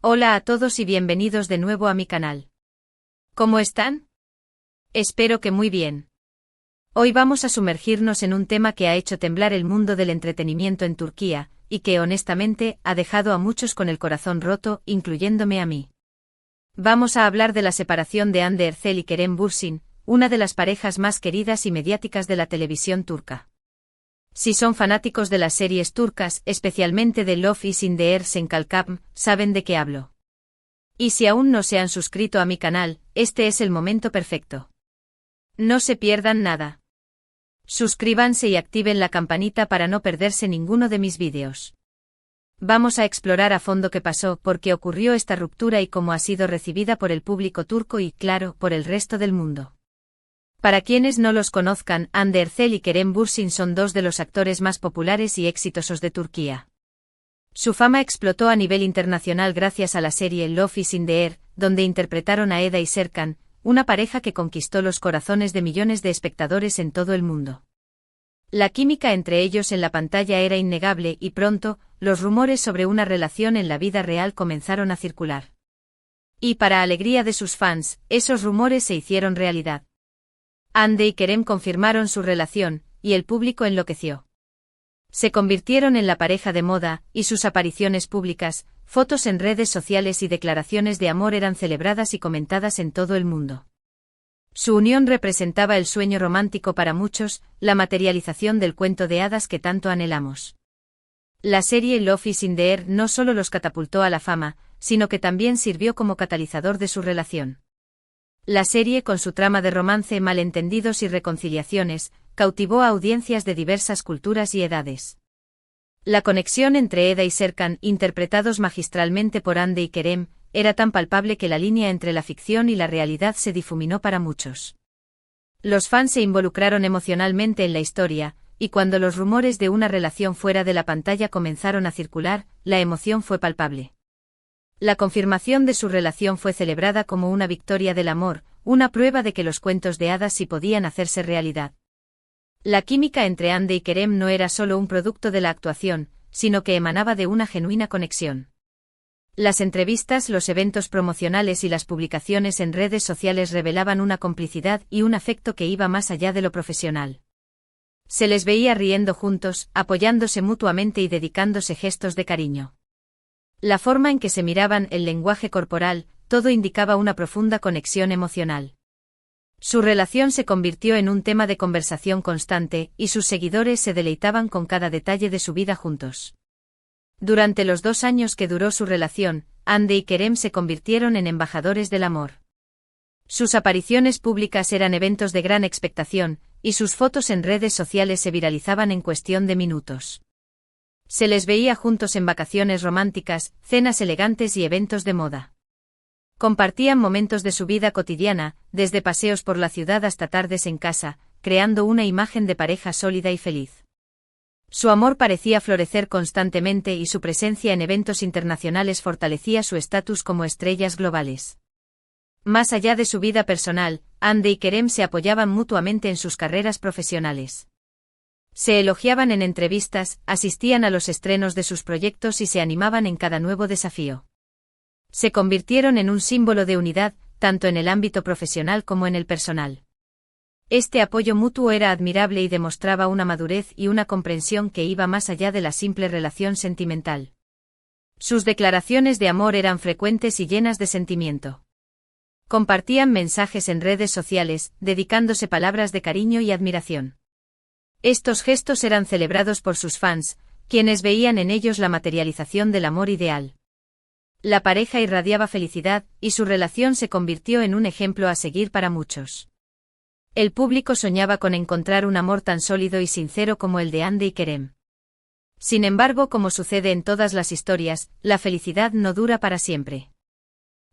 Hola a todos y bienvenidos de nuevo a mi canal. ¿Cómo están? Espero que muy bien. Hoy vamos a sumergirnos en un tema que ha hecho temblar el mundo del entretenimiento en Turquía, y que honestamente ha dejado a muchos con el corazón roto, incluyéndome a mí. Vamos a hablar de la separación de Hande Erçel y Kerem Bürsin, una de las parejas más queridas y mediáticas de la televisión turca. Si son fanáticos de las series turcas, especialmente de Love is in the Air Senkalkam, saben de qué hablo. Y si aún no se han suscrito a mi canal, este es el momento perfecto. No se pierdan nada. Suscríbanse y activen la campanita para no perderse ninguno de mis vídeos. Vamos a explorar a fondo qué pasó, por qué ocurrió esta ruptura y cómo ha sido recibida por el público turco y, claro, por el resto del mundo. Para quienes no los conozcan, Hande Erçel y Kerem Bürsin son dos de los actores más populares y exitosos de Turquía. Su fama explotó a nivel internacional gracias a la serie Love is in the Air, donde interpretaron a Eda y Serkan, una pareja que conquistó los corazones de millones de espectadores en todo el mundo. La química entre ellos en la pantalla era innegable y pronto, los rumores sobre una relación en la vida real comenzaron a circular. Y para alegría de sus fans, esos rumores se hicieron realidad. Hande y Kerem confirmaron su relación, y el público enloqueció. Se convirtieron en la pareja de moda, y sus apariciones públicas, fotos en redes sociales y declaraciones de amor eran celebradas y comentadas en todo el mundo. Su unión representaba el sueño romántico para muchos, la materialización del cuento de hadas que tanto anhelamos. La serie Love is in the Air no solo los catapultó a la fama, sino que también sirvió como catalizador de su relación. La serie, con su trama de romance, malentendidos y reconciliaciones, cautivó a audiencias de diversas culturas y edades. La conexión entre Eda y Serkan, interpretados magistralmente por Hande y Kerem, era tan palpable que la línea entre la ficción y la realidad se difuminó para muchos. Los fans se involucraron emocionalmente en la historia, y cuando los rumores de una relación fuera de la pantalla comenzaron a circular, la emoción fue palpable. La confirmación de su relación fue celebrada como una victoria del amor, una prueba de que los cuentos de hadas sí podían hacerse realidad. La química entre Hande y Kerem no era solo un producto de la actuación, sino que emanaba de una genuina conexión. Las entrevistas, los eventos promocionales y las publicaciones en redes sociales revelaban una complicidad y un afecto que iba más allá de lo profesional. Se les veía riendo juntos, apoyándose mutuamente y dedicándose gestos de cariño. La forma en que se miraban, el lenguaje corporal, todo indicaba una profunda conexión emocional. Su relación se convirtió en un tema de conversación constante, y sus seguidores se deleitaban con cada detalle de su vida juntos. Durante los 2 años que duró su relación, Hande y Kerem se convirtieron en embajadores del amor. Sus apariciones públicas eran eventos de gran expectación, y sus fotos en redes sociales se viralizaban en cuestión de minutos. Se les veía juntos en vacaciones románticas, cenas elegantes y eventos de moda. Compartían momentos de su vida cotidiana, desde paseos por la ciudad hasta tardes en casa, creando una imagen de pareja sólida y feliz. Su amor parecía florecer constantemente y su presencia en eventos internacionales fortalecía su estatus como estrellas globales. Más allá de su vida personal, Hande y Kerem se apoyaban mutuamente en sus carreras profesionales. Se elogiaban en entrevistas, asistían a los estrenos de sus proyectos y se animaban en cada nuevo desafío. Se convirtieron en un símbolo de unidad, tanto en el ámbito profesional como en el personal. Este apoyo mutuo era admirable y demostraba una madurez y una comprensión que iba más allá de la simple relación sentimental. Sus declaraciones de amor eran frecuentes y llenas de sentimiento. Compartían mensajes en redes sociales, dedicándose palabras de cariño y admiración. Estos gestos eran celebrados por sus fans, quienes veían en ellos la materialización del amor ideal. La pareja irradiaba felicidad, y su relación se convirtió en un ejemplo a seguir para muchos. El público soñaba con encontrar un amor tan sólido y sincero como el de Hande y Kerem. Sin embargo, como sucede en todas las historias, la felicidad no dura para siempre.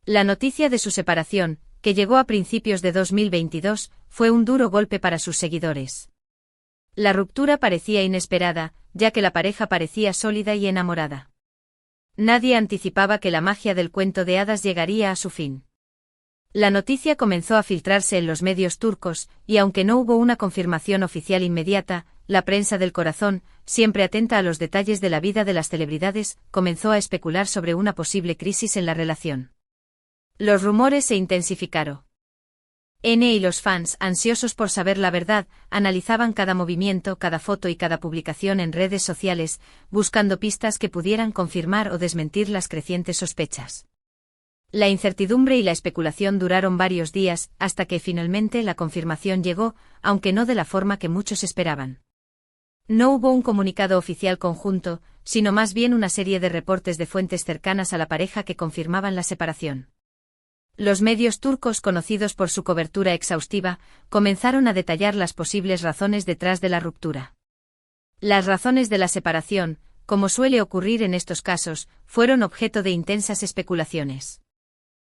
La noticia de su separación, que llegó a principios de 2022, fue un duro golpe para sus seguidores. La ruptura parecía inesperada, ya que la pareja parecía sólida y enamorada. Nadie anticipaba que la magia del cuento de hadas llegaría a su fin. La noticia comenzó a filtrarse en los medios turcos, y aunque no hubo una confirmación oficial inmediata, la prensa del corazón, siempre atenta a los detalles de la vida de las celebridades, comenzó a especular sobre una posible crisis en la relación. Los rumores se intensificaron. N y los fans, ansiosos por saber la verdad, analizaban cada movimiento, cada foto y cada publicación en redes sociales, buscando pistas que pudieran confirmar o desmentir las crecientes sospechas. La incertidumbre y la especulación duraron varios días, hasta que finalmente la confirmación llegó, aunque no de la forma que muchos esperaban. No hubo un comunicado oficial conjunto, sino más bien una serie de reportes de fuentes cercanas a la pareja que confirmaban la separación. Los medios turcos, conocidos por su cobertura exhaustiva, comenzaron a detallar las posibles razones detrás de la ruptura. Las razones de la separación, como suele ocurrir en estos casos, fueron objeto de intensas especulaciones.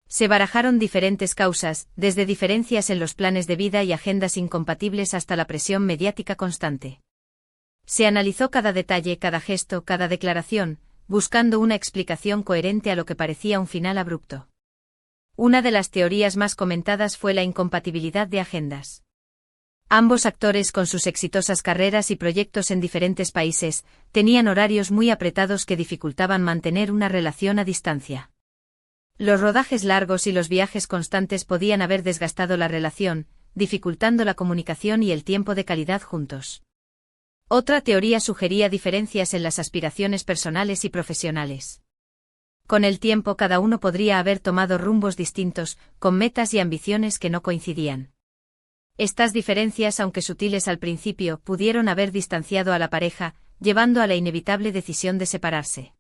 Se barajaron diferentes causas, desde diferencias en los planes de vida y agendas incompatibles hasta la presión mediática constante. Se analizó cada detalle, cada gesto, cada declaración, buscando una explicación coherente a lo que parecía un final abrupto. Una de las teorías más comentadas fue la incompatibilidad de agendas. Ambos actores, con sus exitosas carreras y proyectos en diferentes países, tenían horarios muy apretados que dificultaban mantener una relación a distancia. Los rodajes largos y los viajes constantes podían haber desgastado la relación, dificultando la comunicación y el tiempo de calidad juntos. Otra teoría sugería diferencias en las aspiraciones personales y profesionales. Con el tiempo cada uno podría haber tomado rumbos distintos, con metas y ambiciones que no coincidían. Estas diferencias, aunque sutiles al principio, pudieron haber distanciado a la pareja, llevando a la inevitable decisión de separarse.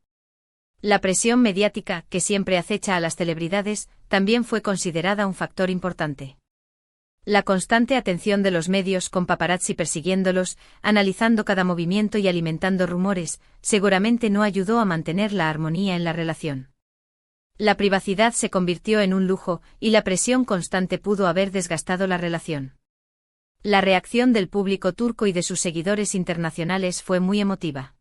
La presión mediática, que siempre acecha a las celebridades, también fue considerada un factor importante. La constante atención de los medios, con paparazzi persiguiéndolos, analizando cada movimiento y alimentando rumores, seguramente no ayudó a mantener la armonía en la relación. La privacidad se convirtió en un lujo, y la presión constante pudo haber desgastado la relación. La reacción del público turco y de sus seguidores internacionales fue muy emotiva.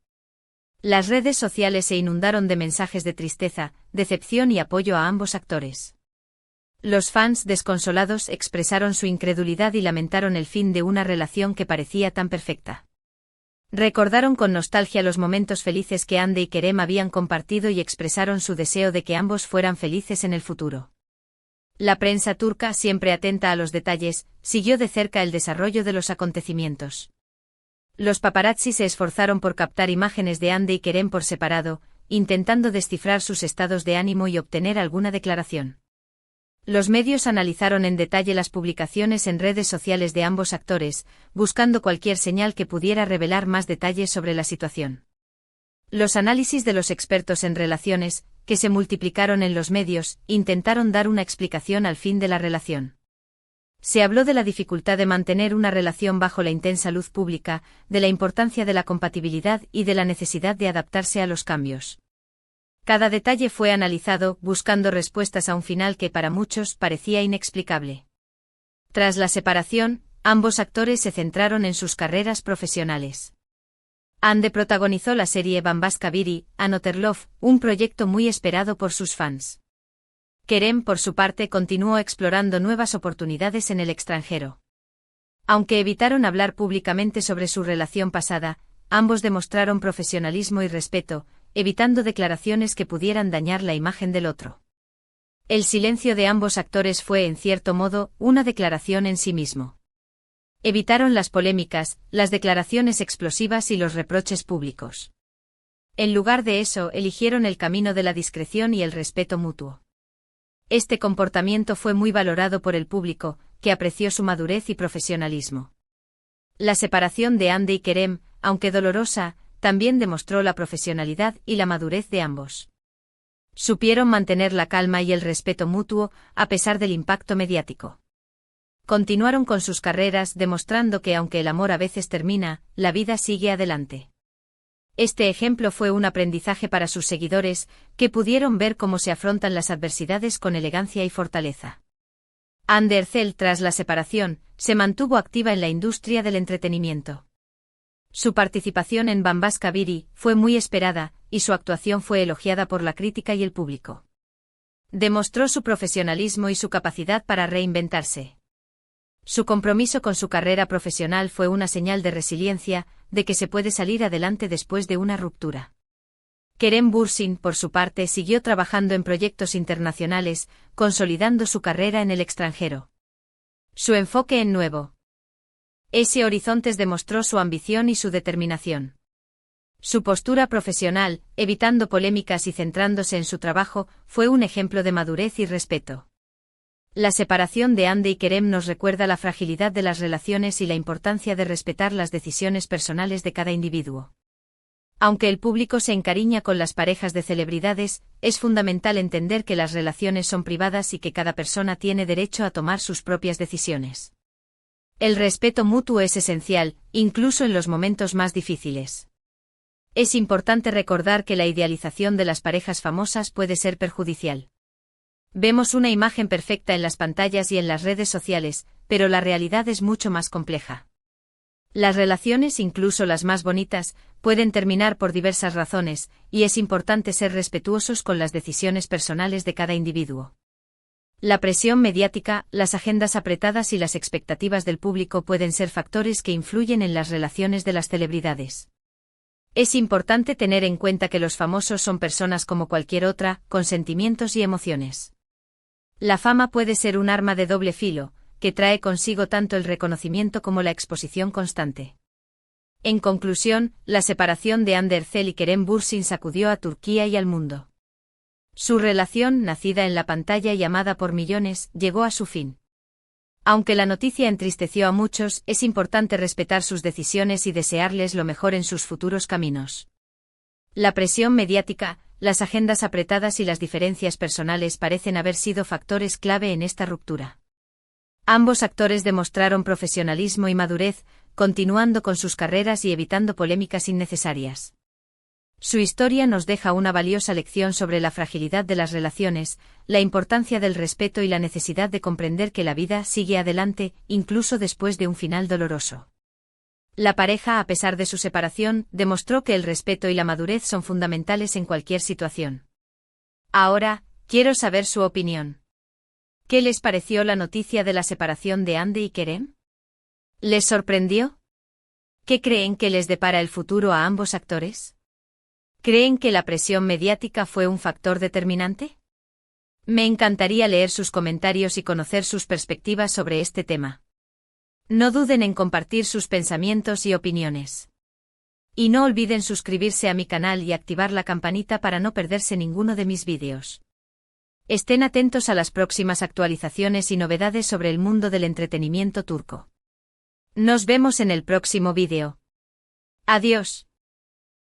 Las redes sociales se inundaron de mensajes de tristeza, decepción y apoyo a ambos actores. Los fans, desconsolados, expresaron su incredulidad y lamentaron el fin de una relación que parecía tan perfecta. Recordaron con nostalgia los momentos felices que Hande y Kerem habían compartido y expresaron su deseo de que ambos fueran felices en el futuro. La prensa turca, siempre atenta a los detalles, siguió de cerca el desarrollo de los acontecimientos. Los paparazzi se esforzaron por captar imágenes de Hande y Kerem por separado, intentando descifrar sus estados de ánimo y obtener alguna declaración. Los medios analizaron en detalle las publicaciones en redes sociales de ambos actores, buscando cualquier señal que pudiera revelar más detalles sobre la situación. Los análisis de los expertos en relaciones, que se multiplicaron en los medios, intentaron dar una explicación al fin de la relación. Se habló de la dificultad de mantener una relación bajo la intensa luz pública, de la importancia de la compatibilidad y de la necesidad de adaptarse a los cambios. Cada detalle fue analizado, buscando respuestas a un final que para muchos parecía inexplicable. Tras la separación, ambos actores se centraron en sus carreras profesionales. Hande protagonizó la serie Bambaska Biri, Another Love, un proyecto muy esperado por sus fans. Kerem, por su parte, continuó explorando nuevas oportunidades en el extranjero. Aunque evitaron hablar públicamente sobre su relación pasada, ambos demostraron profesionalismo y respeto, evitando declaraciones que pudieran dañar la imagen del otro. El silencio de ambos actores fue, en cierto modo, una declaración en sí mismo. Evitaron las polémicas, las declaraciones explosivas y los reproches públicos. En lugar de eso, eligieron el camino de la discreción y el respeto mutuo. Este comportamiento fue muy valorado por el público, que apreció su madurez y profesionalismo. La separación de Hande y Kerem, aunque dolorosa, también demostró la profesionalidad y la madurez de ambos. Supieron mantener la calma y el respeto mutuo, a pesar del impacto mediático. Continuaron con sus carreras, demostrando que aunque el amor a veces termina, la vida sigue adelante. Este ejemplo fue un aprendizaje para sus seguidores, que pudieron ver cómo se afrontan las adversidades con elegancia y fortaleza. Hande Erçel, tras la separación, se mantuvo activa en la industria del entretenimiento. Su participación en Bambaska Biri fue muy esperada, y su actuación fue elogiada por la crítica y el público. Demostró su profesionalismo y su capacidad para reinventarse. Su compromiso con su carrera profesional fue una señal de resiliencia, de que se puede salir adelante después de una ruptura. Kerem Bürsin, por su parte, siguió trabajando en proyectos internacionales, consolidando su carrera en el extranjero. Su enfoque en nuevo horizontes demostró su ambición y su determinación. Su postura profesional, evitando polémicas y centrándose en su trabajo, fue un ejemplo de madurez y respeto. La separación de Hande y Kerem nos recuerda la fragilidad de las relaciones y la importancia de respetar las decisiones personales de cada individuo. Aunque el público se encariña con las parejas de celebridades, es fundamental entender que las relaciones son privadas y que cada persona tiene derecho a tomar sus propias decisiones. El respeto mutuo es esencial, incluso en los momentos más difíciles. Es importante recordar que la idealización de las parejas famosas puede ser perjudicial. Vemos una imagen perfecta en las pantallas y en las redes sociales, pero la realidad es mucho más compleja. Las relaciones, incluso las más bonitas, pueden terminar por diversas razones, y es importante ser respetuosos con las decisiones personales de cada individuo. La presión mediática, las agendas apretadas y las expectativas del público pueden ser factores que influyen en las relaciones de las celebridades. Es importante tener en cuenta que los famosos son personas como cualquier otra, con sentimientos y emociones. La fama puede ser un arma de doble filo, que trae consigo tanto el reconocimiento como la exposición constante. En conclusión, la separación de Hande Erçel y Kerem Bürsin sacudió a Turquía y al mundo. Su relación, nacida en la pantalla y amada por millones, llegó a su fin. Aunque la noticia entristeció a muchos, es importante respetar sus decisiones y desearles lo mejor en sus futuros caminos. La presión mediática, las agendas apretadas y las diferencias personales parecen haber sido factores clave en esta ruptura. Ambos actores demostraron profesionalismo y madurez, continuando con sus carreras y evitando polémicas innecesarias. Su historia nos deja una valiosa lección sobre la fragilidad de las relaciones, la importancia del respeto y la necesidad de comprender que la vida sigue adelante, incluso después de un final doloroso. La pareja, a pesar de su separación, demostró que el respeto y la madurez son fundamentales en cualquier situación. Ahora, quiero saber su opinión. ¿Qué les pareció la noticia de la separación de Hande y Kerem? ¿Les sorprendió? ¿Qué creen que les depara el futuro a ambos actores? ¿Creen que la presión mediática fue un factor determinante? Me encantaría leer sus comentarios y conocer sus perspectivas sobre este tema. No duden en compartir sus pensamientos y opiniones. Y no olviden suscribirse a mi canal y activar la campanita para no perderse ninguno de mis vídeos. Estén atentos a las próximas actualizaciones y novedades sobre el mundo del entretenimiento turco. Nos vemos en el próximo vídeo. Adiós.